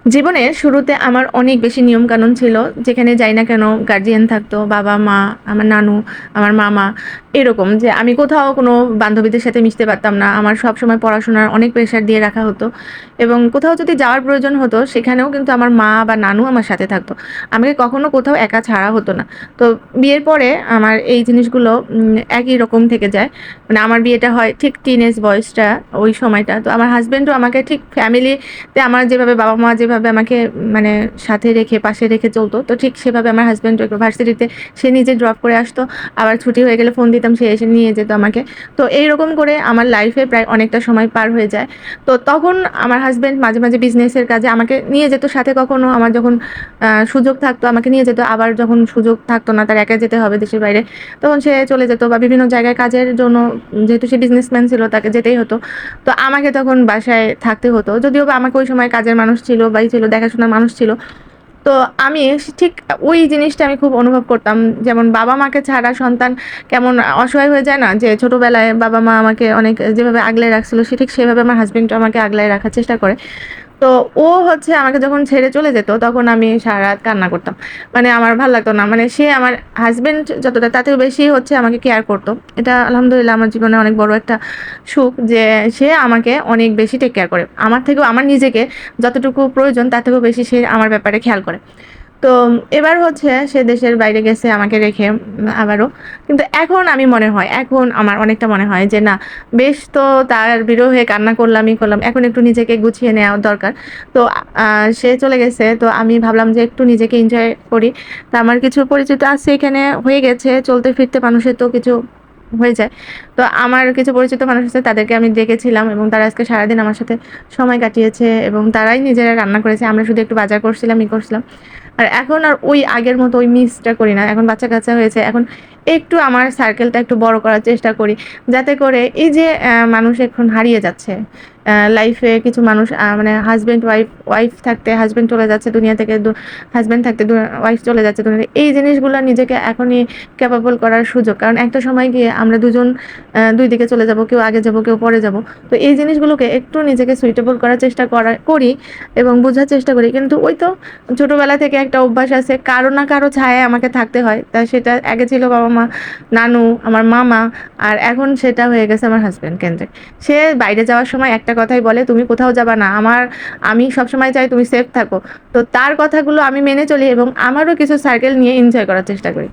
জীবনের শুরুতে আমার অনেক বেশি নিয়মকানুন ছিল। যেখানে যাই না কেন গার্ডিয়ান থাকতো, বাবা-মা, আমার নানু, আমার মামা এরকম যে আমি কোথাও কোনো বান্ধবীদের সাথে মিশতে পারতাম না। আমার সবসময় পড়াশোনার অনেক প্রেশার দিয়ে রাখা হতো এবং কোথাও যদি যাওয়ার প্রয়োজন হতো সেখানেও কিন্তু আমার মা বা নানু আমার সাথে থাকতো। আমাকে কখনো কোথাও একা ছাড়া হতো না। তো বিয়ের পরে আমার এই জিনিসগুলো একই রকম থেকে যায়। মানে আমার বিয়েটা হয় ঠিক টিনেজ বয়সটা ওই সময়টা। তো আমার হাসব্যান্ডও আমাকে ঠিক ফ্যামিলিতে আমার যেভাবে বাবা-মা যেভাবে আমাকে মানে সাথে রেখে পাশে রেখে চলতো, তো ঠিক সেভাবে আমার হাসব্যান্ডও একটু ভার্সিটিতে সে নিজে ড্রপ করে আসতো। আবার ছুটি হয়ে গেলে ফোন দিতাম, সে এসে নিয়ে যেত আমাকে। তো এইরকম করে আমার লাইফে প্রায় অনেকটা সময় পার হয়ে যায়। তো তখন আমার হাসব্যান্ড মাঝে, মাঝে বিজনেসের কাজে আমাকে নিয়ে যেত সাথে কখনো আমার যখন সুযোগ থাকতো আমাকে নিয়ে যেত। আবার যখন সুযোগ থাকতো না তার একা যেতে হবে দেশের বাইরে, তখন সে চলে যেত বা বিভিন্ন জায়গায় কাজের জন্য যেহেতু সে বিজনেসম্যান ছিল তাকে যেতেই হতো। তো আমাকে তখন বাসায় থাকতে হতো। যদিও বা আমাকে ওই সময় কাজের মানুষ ছিল, ভাই ছিল, দেখাশোনার মানুষ ছিল। তো আমি ঠিক ওই জিনিসটা আমি খুব অনুভব করতাম। যেমন বাবা-মাকে ছাড়া সন্তান কেমন অসহায় হয়ে যায় না? যে ছোটবেলায় বাবা-মা আমাকে অনেক যেভাবে আগলে রাখছিল সে ঠিক সেভাবে আমার হাসব্যান্ডও আমাকে আগলায় রাখার চেষ্টা করে। তো ও হচ্ছে আমাকে যখন ছেড়ে চলে যেত তখন আমি সারারাত কান্না করতাম। মানে আমার ভাল লাগতো না। মানে সে আমার হাসব্যান্ড যতটা তাতেও বেশি হচ্ছে আমাকে কেয়ার করত। এটা আলহামদুলিল্লাহ আমার জীবনে অনেক বড় একটা সুখ যে সে আমাকে অনেক বেশি টেক কেয়ার করে। আমার থেকেও আমার নিজেকে যতটুকু প্রয়োজন তার থেকেও বেশি সে আমার ব্যাপারে খেয়াল করে। তো এবার হচ্ছে সে দেশের বাইরে গেছে আমাকে রেখে আবারও। কিন্তু এখন আমি মনে হয়, এখন আমার অনেকটা মনে হয় যে না, বেশ তো তার বিরহে কান্না করলামই করলাম। এখন একটু নিজেকে গুছিয়ে নেওয়া দরকার। তো সে চলে গেছে। তো আমি ভাবলাম যে একটু নিজেকে এনজয় করি। তো আমার কিছু পরিচিত আছে এখানে হয়ে গেছে। চলতে ফিরতে মানুষের তো কিছু হয়ে যায়। তো আমার কিছু পরিচিত মানুষ আছে তাদেরকে আমি ডেকেছিলাম এবং তারা আজকে সারাদিন আমার সাথে সময় কাটিয়েছে এবং তারাই নিজেরা রান্না করেছে। আমরা শুধু একটু বাজার করছিলাম, করছিলাম। আর এখন আর ওই আগের মতো ওই মিসটা করি না। এখন বাচ্চা-কাচ্চা হয়েছে। এখন একটু আমার সার্কেলটা একটু বড় করার চেষ্টা করি। যাতে করে এই যে মানুষ এখন হারিয়ে যাচ্ছে। লাইফে কিছু মানুষ মানে হাসব্যান্ড ওয়াইফ থাকতে হাসব্যান্ড চলে যাচ্ছে দুনিয়া থেকে, হাসব্যান্ড থাকতে ওয়াইফ চলে যাচ্ছে দুনিয়া থেকে। এই জিনিসগুলা নিজেকে এখনই ক্যাপাবল করার সুযোগ। কারণ একটা সময় গিয়ে আমরা দুজন ২ দিকে চলে যাব। কেউ আগে যাব, কেউ পরে যাব। তো এই জিনিসগুলোকে একটু নিজেকে সুইটেবল করার চেষ্টা করি এবং বোঝার চেষ্টা করি। কিন্তু ওই তো ছোটবেলা থেকে একটা অভ্যাস আছে কারো না কারো ছায়ায় আমাকে থাকতে হয়। তা সেটা আগে ছিল বাবা-মা, নানু, আমার মামা আর এখন সেটা হয়ে গেছে আমার হাসব্যান্ড কেন্দ্রিক। সে বাইরে যাওয়ার সময় একটা কথাই বলে, "তুমি কোথাও যাবা না। আমি সবসময় চাই তুমি সেফ থাকো।" তো তার কথাগুলো আমি মেনে চলি এবং আমারও কিছু সার্কেল নিয়ে এনজয় করার চেষ্টা করি।